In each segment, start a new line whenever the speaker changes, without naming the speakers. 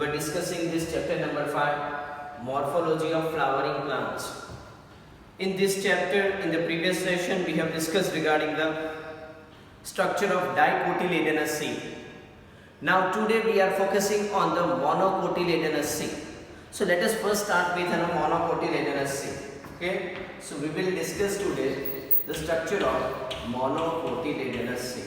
were discussing this chapter number 5, morphology of flowering plants. In this chapter, in the previous session, we have discussed regarding the structure of dicotyledonous seed. Now today we are focusing on the monocotyledonous seed. So let us first start with a monocotyledonous seed. Okay, so we will discuss today the structure of monocotyledonous seed.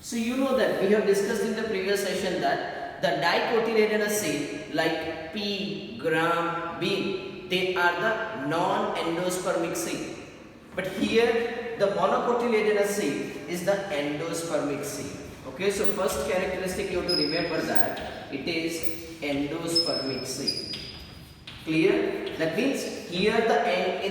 So you know that we have discussed in the previous session that the dicotyledonous seed like pea, gram, bean, they are the non-endospermic seed. But here the monocotyledonous seed is the endospermic seed. Okay, so first characteristic you have to remember that it is endospermic seed. Clear? That means here in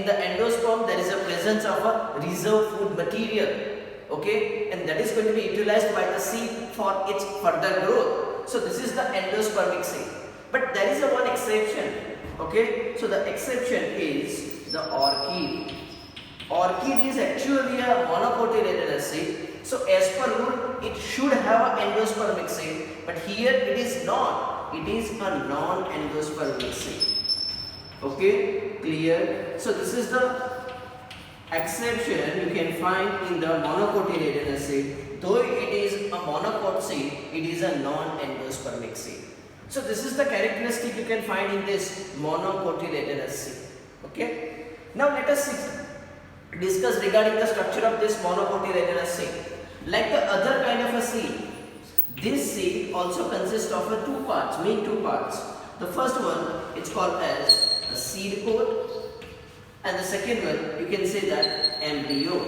the endosperm there is a presence of a reserve food material. Okay, and that is going to be utilized by the seed for its further growth. So this is the endospermic seed. But there is a one exception. Okay, so the exception is the orchid. Orchid is actually a monocotyledonous seed. So as per rule, it should have an endospermic seed. But here it is not. It is a non-endospermic seed. Okay, clear? So this is the exception you can find in the monocotyledonous seed. Though it is a monocot seed, it is a non-endospermic seed. So this is the characteristic you can find in this monocotyledonous seed. Okay. Now let us discuss regarding the structure of this monocotyledonous seed. Like the other kind of a seed, this seed also consists of two parts, main two parts. The first one is called as a seed coat. And the second one, you can say that embryo.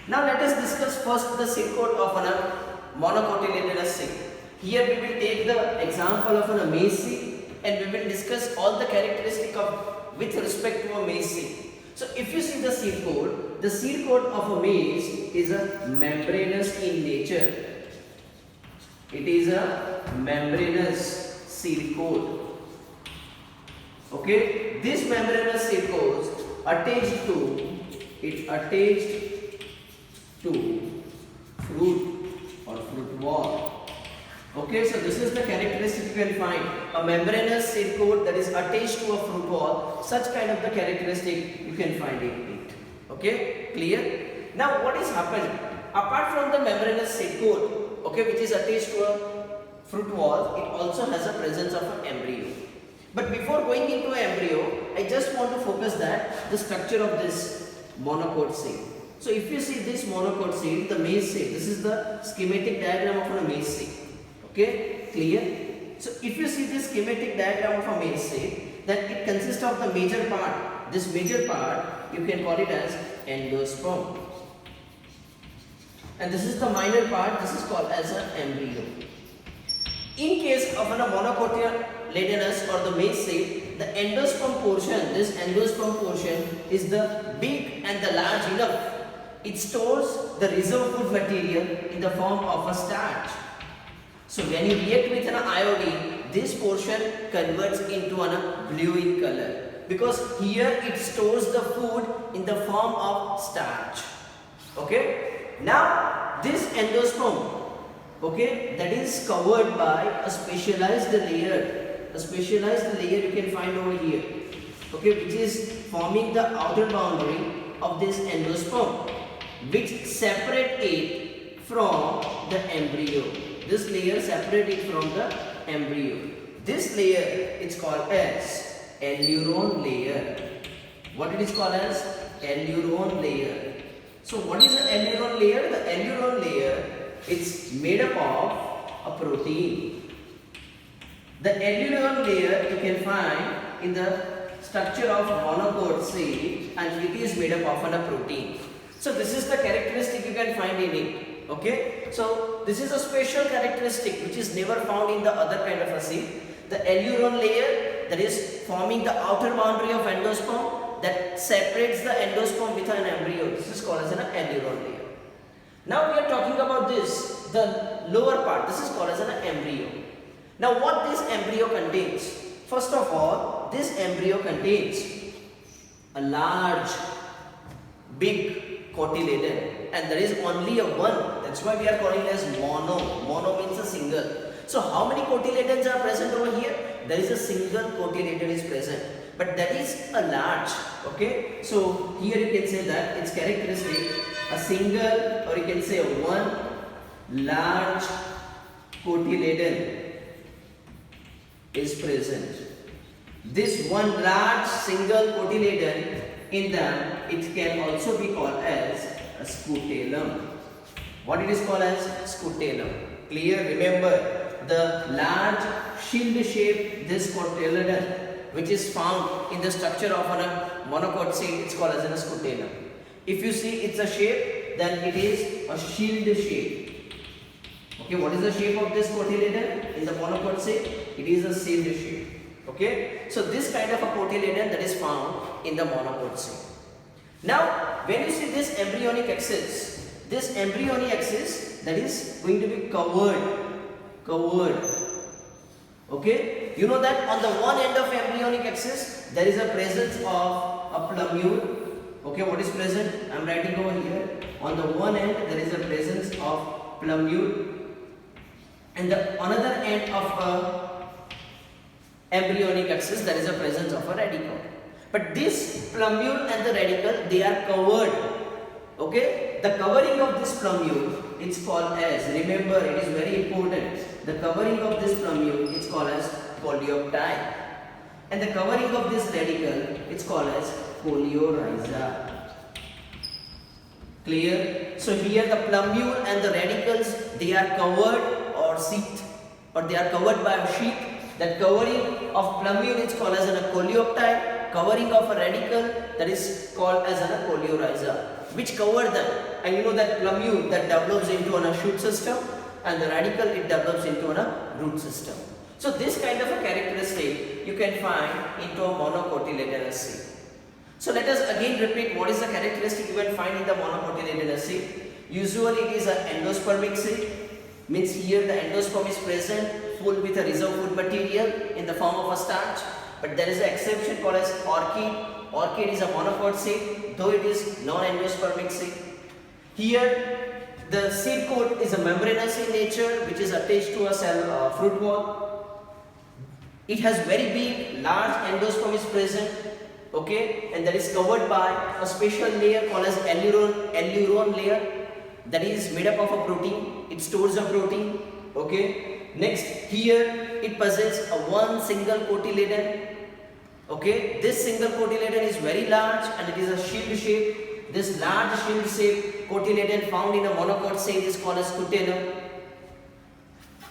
Now let us discuss first the seed coat of a monocotyledonous seed. Here we will take the example of a maize seed and we will discuss all the characteristics of with respect to a maize seed. So if you see the seed coat of a maize is a membranous in nature. It is a membranous seed coat. Okay, this membranous seed coat attached to fruit or fruit wall. Okay, so this is the characteristic you can find. A membranous seed coat that is attached to a fruit wall, such kind of the characteristic you can find in it. Okay, clear? Now what is happened? Apart from the membranous seed coat, okay, which is attached to a fruit wall, it also has a presence of an embryo. But before going into embryo, I just want to focus that the structure of this monocot seed. So if you see this monocot seed, the maize seed, this is the schematic diagram of a maize seed. Okay, clear? So if you see this schematic diagram of a maize seed, then it consists of the major part. This major part, you can call it as endosperm. And this is the minor part, this is called as an embryo. In case of a monocotyledonous or the maize seed, the endosperm portion, this endosperm portion is the big and the large enough. It stores the reserve food material in the form of a starch. So when you react with an iodine, this portion converts into a blue in color because here it stores the food in the form of starch. Okay. Now this endosperm, okay, that is covered by a specialized layer. A specialized layer you can find over here. Okay, which is forming the outer boundary of this endosperm, which separate it from the embryo. This layer separate it from the embryo. This layer is called as aleurone layer. What it is called as? Aleurone layer. So what is the aleurone layer? The aleurone layer, it's made up of a protein. The aleurone layer you can find in the structure of monocot seed and it is made up of a protein. So this is the characteristic you can find in it. Okay, so this is a special characteristic which is never found in the other kind of a seed. The aleurone layer that is forming the outer boundary of endosperm that separates the endosperm with an embryo. This is called as an aleurone layer. Now we are talking about this, the lower part. This is called as an embryo. Now what this embryo contains? First of all, this embryo contains a large, big cotyledon, and there is only a one. That's why we are calling it as mono. Mono means a single. So how many cotyledons are present over here? There is a single cotyledon is present, but that is a large. Okay, so here you can say that its characteristic a single, or you can say a one large cotyledon is present. This one large single cotyledon in them, it can also be called as a scutellum. What it is called as scutellum. Clear? Remember the large shield shape this cotyledon which is found in the structure of a monocot seed, it's called as a scutellum. If you see it's a shape, then it is a shield shape. Okay, what is the shape of this cotyledon in the monocot seed? It is a shield shape. Okay, so this kind of a cotyledon that is found in the monocot seed. Now, when you see this embryonic axis that is going to be covered. Okay, you know that on the one end of embryonic axis there is a presence of a plumule. Okay, what is present? I am writing over here. On the one end there is a presence of plumule, and the another end of a embryonic axis there is a presence of a radicle. But this plumule and the radicle, they are covered. Okay, the covering of this plumule it's called as, remember it is very important, the covering of this plumule is called as coleoptile, and the covering of this radicle it's called as coleorhiza. Clear? So here the plumule and the radicals, they are covered or sheathed, or they are covered by a sheath. That covering of plumule is called as a coleoptile, covering of a radical that is called as a coleorhiza, which cover them. And you know that plumule that develops into a shoot system, and the radical it develops into a root system. So this kind of a characteristic you can find into a monocotyledonous seed. So let us again repeat what is the characteristic you can find in the monocotyledonous seed. Usually it is an endospermic seed, means here the endosperm is present full with a reserve food material in the form of a starch. But there is an exception called as orchid. Orchid is a monocot seed, though it is non-endospermic seed. Here the seed coat is a membranous in nature, which is attached to a cell fruit wall. It has very big, large endosperm is present. Okay, and that is covered by a special layer called as alluron layer, that is made up of a protein. It stores a protein. Okay, next here it possesses a one single cotyledon. Okay, this single cotyledon is very large and it is a shield shape. This large shield shape cotyledon found in a monocot seed is called as scutellum.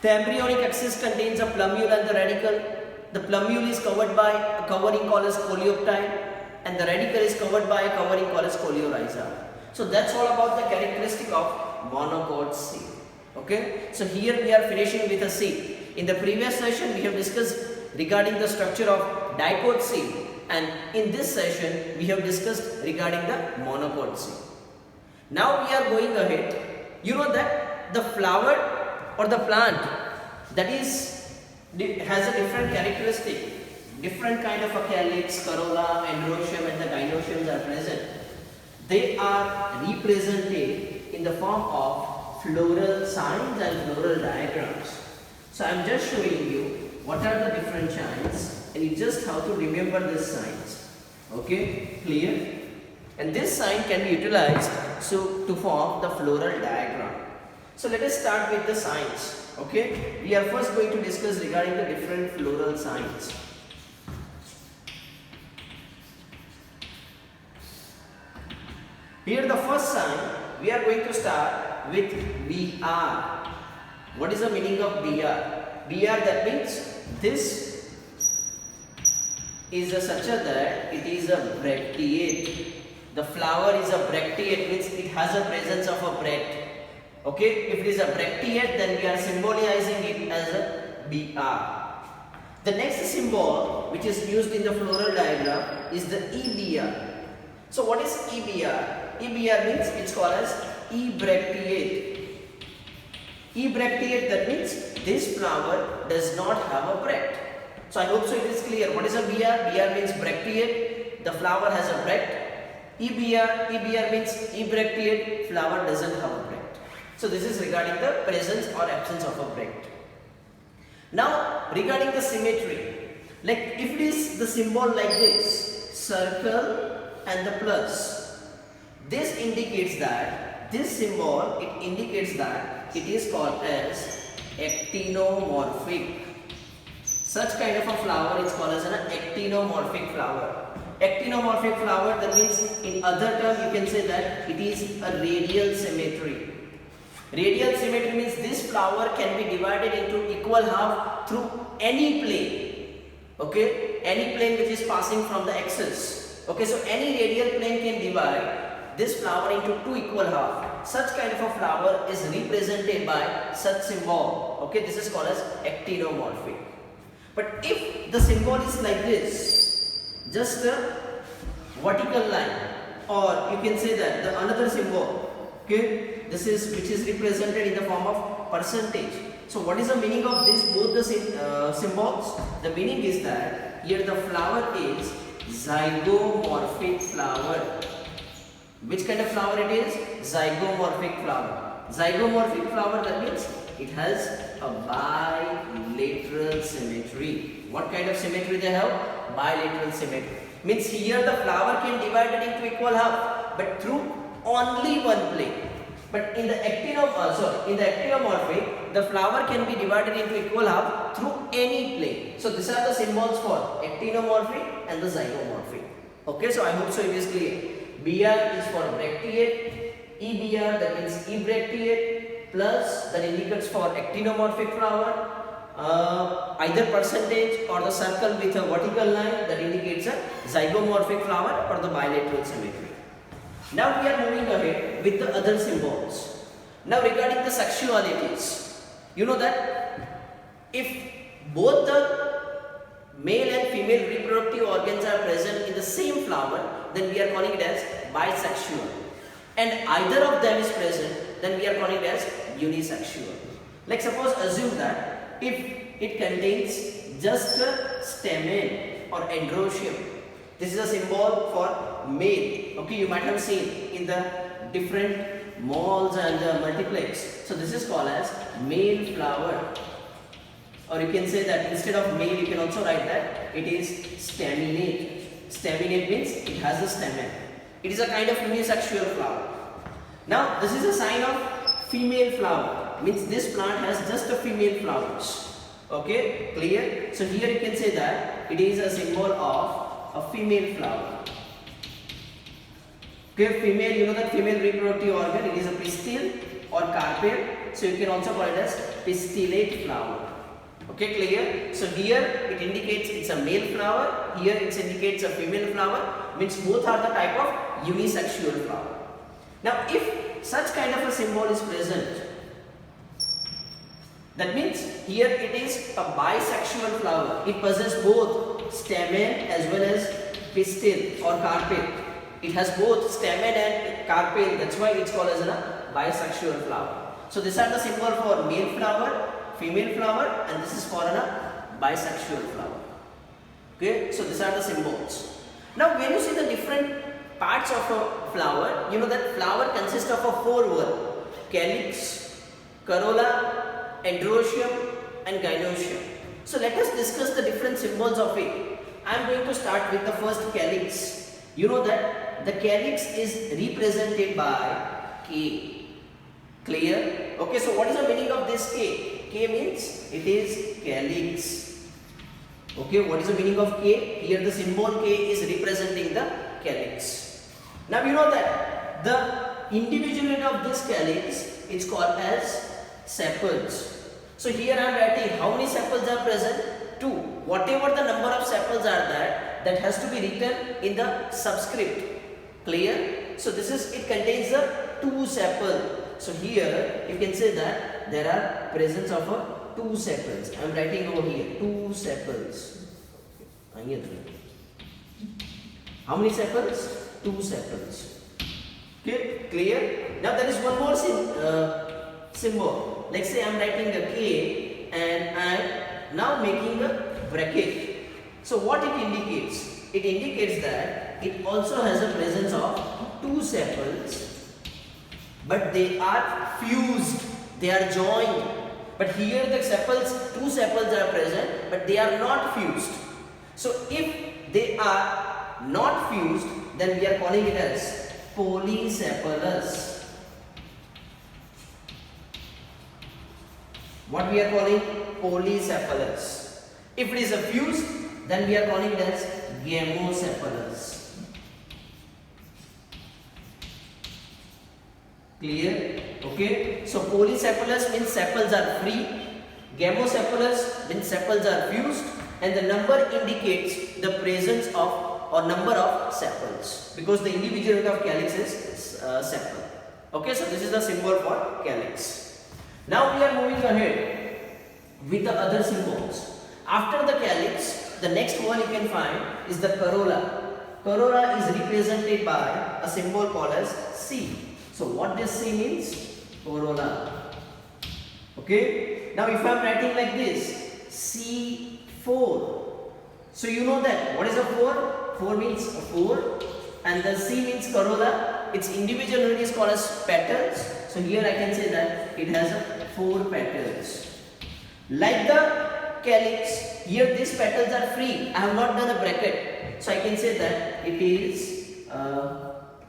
The embryonic axis contains a plumule and the radicle. The plumule is covered by a covering called as coleoptile, and the radicle is covered by a covering called as coleorhiza. So that's all about the characteristic of monocot seed. Okay, so here we are finishing with a seed. In the previous session we have discussed regarding the structure of dicot seed, and in this session we have discussed regarding the monocot seed. Now we are going ahead. You know that the flower or the plant that has a different characteristic, different kind of a calyx, corolla, androecium and the gynoeciums are present. They are represented in the form of floral signs and floral diagrams. So I am just showing you what are the different signs, and you just have to remember these signs. Okay, clear? And this sign can be utilized to form the floral diagram. So let us start with the signs. Okay, we are first going to discuss regarding the different floral signs. Here the first sign, we are going to start with BR. What is the meaning of BR? BR, that means this is such a that it is a bracteate. The flower is a bracteate, means it has a presence of a bract. Okay, if it is a bracteate, then we are symbolizing it as a BR. The next symbol which is used in the floral diagram is the EBR. So what is EBR? EBR means it's called as ebracteate. Ebracteate, that means this flower does not have a bract. So I hope so it is clear. What is a BR? BR means bracteate. The flower has a bract. EBR means ebracteate, flower doesn't have a bract. So this is regarding the presence or absence of a bract. Now regarding the symmetry, like if it is the symbol like this, circle and the plus, this indicates that this symbol, it indicates that it is called as actinomorphic. Such kind of a flower is called as an actinomorphic flower. Actinomorphic flower, that means in other term you can say that it is a radial symmetry. Radial symmetry means this flower can be divided into equal half through any plane. Okay, any plane which is passing from the axis. Okay, so any radial plane can divide this flower into two equal half. Such kind of a flower is represented by such symbol. Okay, this is called as actinomorphic. But if the symbol is like this, just a vertical line, or you can say that the another symbol, okay, this is which is represented in the form of percentage. So what is the meaning of this both the symbols? The meaning is that here the flower is zygomorphic flower. Which kind of flower it is? Zygomorphic flower. Zygomorphic flower, that means it has a bilateral symmetry. What kind of symmetry they have? Bilateral symmetry. Means here the flower can divide it into equal half, but through only one plane. But in the actinomorphic, the flower can be divided into equal half through any plane. So these are the symbols for actinomorphic and the zygomorphic. Okay, so I hope so it is clear. BR is for bracteate, EBR that means ebracteate, plus that indicates for actinomorphic flower, either percentage or the circle with a vertical line that indicates a zygomorphic flower or the bilateral symmetry. Now we are moving ahead with the other symbols. Now regarding the sexualities, you know that if both the male and female reproductive organs are present in the same flower, then we are calling it as bisexual. And either of them is present, then we are calling it as unisexual. Like suppose assume that if it contains just a stamen or androecium, this is a symbol for male. Okay, you might have seen in the different malls and multiplex. So this is called as male flower. Or you can say that instead of male, you can also write that it is staminate. Staminate means it has a stamen. It is a kind of unisexual flower. Now this is a sign of female flower. Means this plant has just a female flowers. Okay, clear? So here you can say that it is a symbol of a female flower. Okay, female, you know that female reproductive organ, it is a pistil or carpel. So you can also call it as pistillate flower. Okay, clear? So here it indicates it's a male flower, here it indicates a female flower, means both are the type of unisexual flower. Now if such kind of a symbol is present, that means here it is a bisexual flower. It possesses both stamen as well as pistil or carpel. It has both stamen and carpel, that's why it's called as a bisexual flower. So these are the symbol for male flower, female flower, and this is for a bisexual flower. Okay, so these are the symbols. Now when you see the different parts of a flower, you know that flower consists of a four one: calyx, corolla, androecium and gynoecium. So let us discuss the different symbols of it. I am going to start with the first calyx. You know that the calyx is represented by K. Clear? Okay, so what is the meaning of this K? K means it is calyx. Okay, what is the meaning of K? Here the symbol K is representing the calyx. Now you know that the individuality of this calyx is called as sepals. So here I am writing how many sepals are present? 2. Whatever the number of sepals are there, that has to be written in the subscript. Clear? So this is, it contains the 2 sepal. So here you can say that there are presence of a 2 sepals. I am writing over here 2 sepals. How many sepals? 2 sepals. Okay, clear? Now there is one more symbol. Let's say I am writing a K and I am now making a bracket. So what it indicates? It indicates that it also has a presence of two sepals, but they are fused, they are joined. But here the sepals, two sepals are present, but they are not fused. So if they are not fused, then we are calling it as polysepalous. What we are calling? Polysepalous. If it is a fused, then we are calling it as gamocephalous. Clear? Okay. So polysepalous means sepals are free. Gamocephalous means sepals are fused, and the number indicates the presence of or number of sepals, because the individual unit of calyx is sepal. Okay, so this is the symbol for calyx. Now we are moving ahead with the other symbols. After the calyx, the next one you can find is the corolla. Corolla is represented by a symbol called as C. So what this C means? Corolla. Okay. Now if I am writing like this, C4. So you know that what is a 4? 4 means 4, and the C means corolla. Its individual unit is called as petals. So here I can say that it has a 4 petals. Like the calyx, here these petals are free. I have not done a bracket, so I can say that it is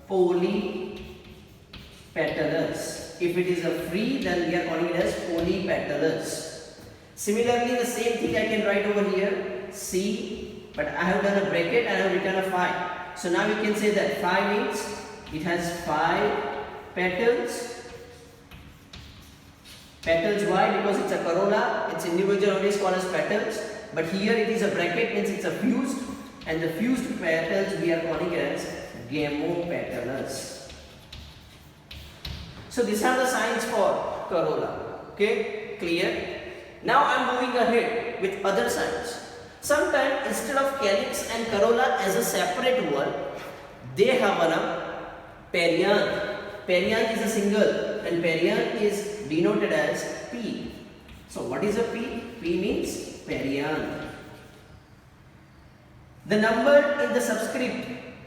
polypetalous. If it is a free, then we are calling it as polypetalous. Similarly, the same thing I can write over here, C. But I have done a bracket and I have written a 5. So now you can say that 5 means it has 5 petals. Petals, why? Because it's a corolla, its individual unit is called as petals. But here it is a bracket, means it's a fused, and the fused petals we are calling it as gamopetalous. So these are the signs for corolla. Okay, clear? Now I am moving ahead with other signs. Sometimes instead of calyx and corolla as a separate word, they have a perianth. Perianth is a single, and perianth is denoted as P. So what is a P? P means perianth. The number in the subscript,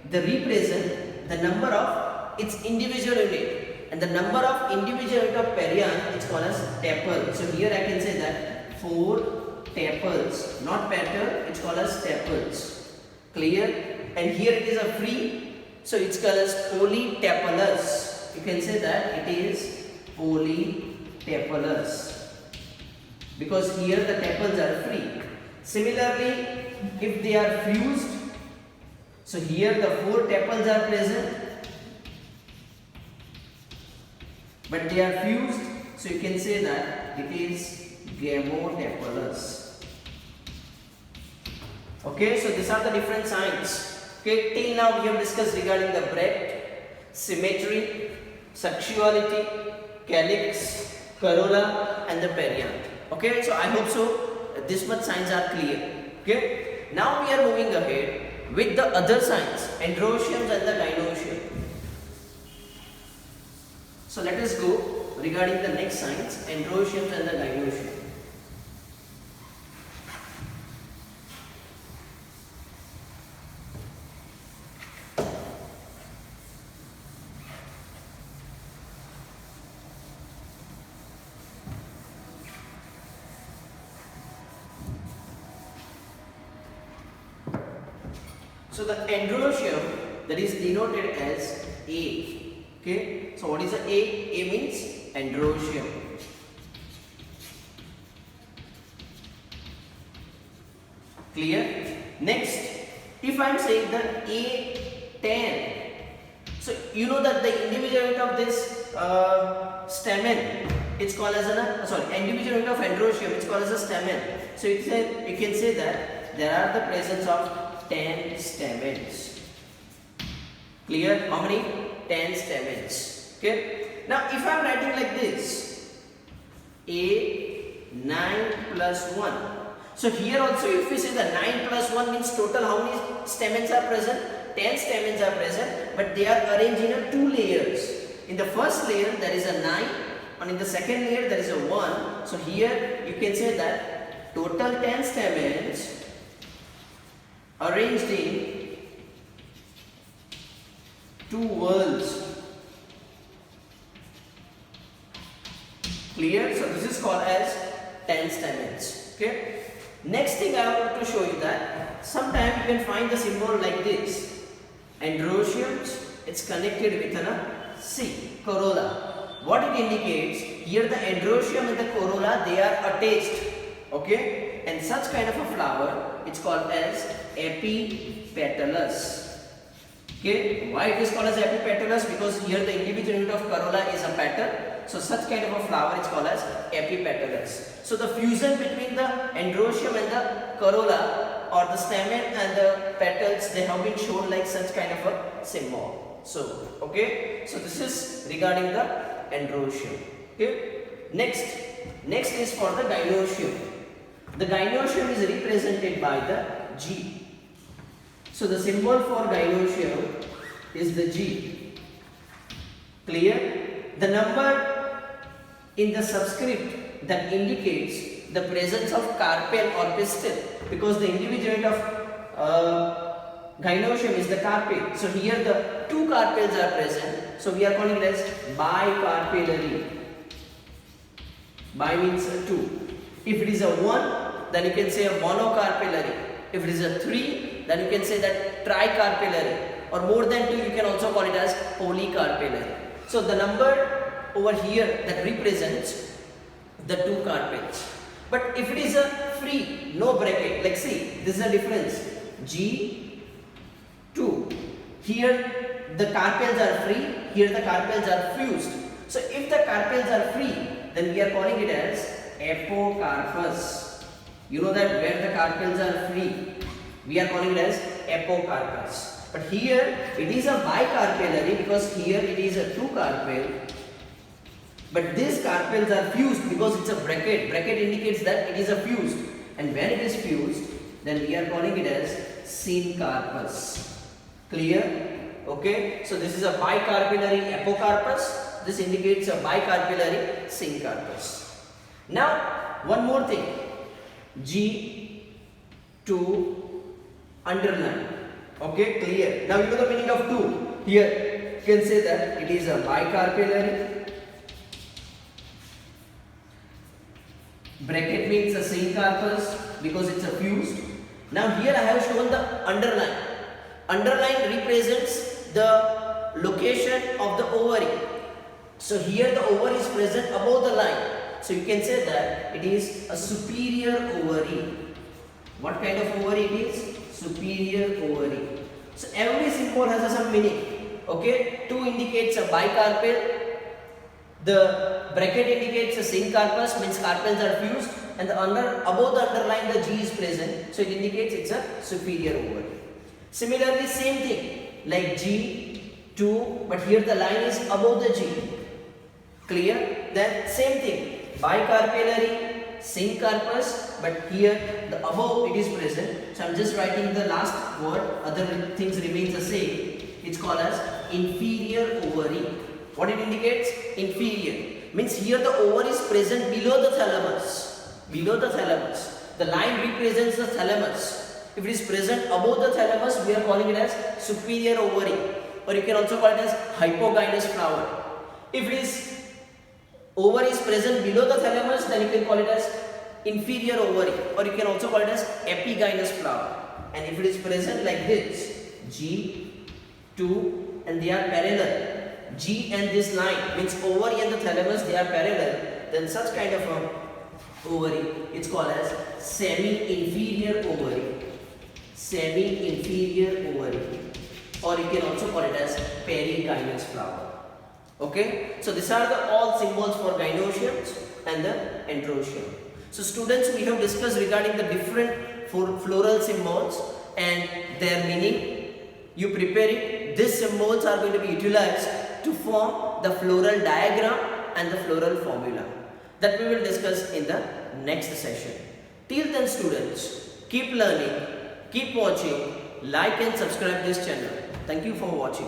they represent the number of its individual unit, and the number of individual unit of perianth is called as tepal. So here I can say that 4 tepals, not petal, it's called as tepals. Clear? And here it is a free, so it's called as polytepalous. You can say that it is polytepalous, because here the tepals are free. Similarly, if they are fused, so here the 4 tepals are present, but they are fused, so you can say that it is gamotepalous. Okay, so these are the different signs. Okay, till now we have discussed regarding the breadth, symmetry, sexuality, calyx, corolla, and the perianth. Okay, so I hope so this much signs are clear. Okay, now we are moving ahead with the other signs, androeciums and the gynoecium. So let us go regarding the next signs, androeciums and the gynoecium. So the androecium, that is denoted as A. Okay, so what is a A? A means androecium. Clear? Next, if I am saying the A10, so you know that the individual unit of this stamen, it's called as individual unit of androecium, it's called as a stamen. So you can say that there are the presence of 10 stamens. Clear? How many? 10 stamens. Okay. Now if I am writing like this, A9 plus 1. So here also if we say the 9 plus 1 means total how many stamens are present? 10 stamens are present, but they are arranged in 2 layers. In the first layer there is a 9, and in the second layer there is a 1. So here you can say that total 10 stamens arranged in two whorls. Clear? So this is called as 10 stamens. Okay. Next thing I want to show you that sometimes you can find the symbol like this. Androeciums, it's connected with a C, corolla. What it indicates, here the androecium and the corolla, they are attached. Okay. And such kind of a flower, it's called as epipetalous. Okay. Why it is called as epipetalous? Because here the individual unit of corolla is a petal. So such kind of a flower is called as epipetalous. So the fusion between the androecium and the corolla, or the stamen and the petals, they have been shown like such kind of a symbol. So, okay. So this is regarding the androecium. Okay. Next is for the gynoecium. The gynoecium is represented by the G. So the symbol for gynoecium is the G. Clear? The number in the subscript that indicates the presence of carpel or pistil, because the individual unit of gynoecium is the carpel. So here the two carpels are present. So we are calling it as bicarpellary. Bi means two. If it is a 1, then you can say a monocarpellary. If it is a 3, then you can say that tricarpellary. Or more than 2, you can also call it as polycarpellary. So the number over here that represents the two carpels. But if it is a free, no bracket, like see, this is a difference. G2. Here the carpels are free, here the carpels are fused. So if the carpels are free, then we are calling it as apocarpus. You know that where the carpels are free, we are calling it as apocarpus. But here it is a bicarpellary because here it is a two carpel. But these carpels are fused because it's a bracket. Bracket indicates that it is a fused. And when it is fused, then we are calling it as syncarpus. Clear? Okay. So this is a bicarpellary apocarpus. This indicates a bicarpellary syncarpus. Now, one more thing. G2 underline. Okay, clear. Now you know the meaning of 2. Here you can say that it is a bicarpellary. Bracket means a syncarpus because it's a fused. Now here I have shown the underline. Underline represents the location of the ovary. So here the ovary is present above the line. So you can say that it is a superior ovary. What kind of ovary it is? Superior ovary. So every symbol has some meaning. Okay, 2 indicates a bicarpel. The bracket indicates a syncarpus, means carpels are fused, and the above the underline the G is present, so it indicates it's a superior ovary. Similarly, same thing like G2, but here the line is above the G. Clear? Then same thing, bicarpellary, syncarpus, but here the above it is present. So I am just writing the last word, other things remains the same. It's called as inferior ovary. What it indicates? Inferior. Means here the ovary is present below the thalamus. Below the thalamus. The line represents the thalamus. If it is present above the thalamus, we are calling it as superior ovary. Or you can also call it as hypogynous flower. If it is ovary is present below the thalamus, then you can call it as inferior ovary. Or you can also call it as epigynous flower. And if it is present like this, G2, and they are parallel. G and this line means ovary and the thalamus, they are parallel, then such kind of a ovary, it's called as semi-inferior ovary. Semi-inferior ovary, or you can also call it as perigynous flower. Okay, so these are the all symbols for gynoeciums and the androecium. So students, we have discussed regarding the different floral symbols and their meaning. You prepare it. These symbols are going to be utilized to form the floral diagram and the floral formula that we will discuss in the next session. Till then students, keep learning, keep watching, like and subscribe this channel. Thank you for watching.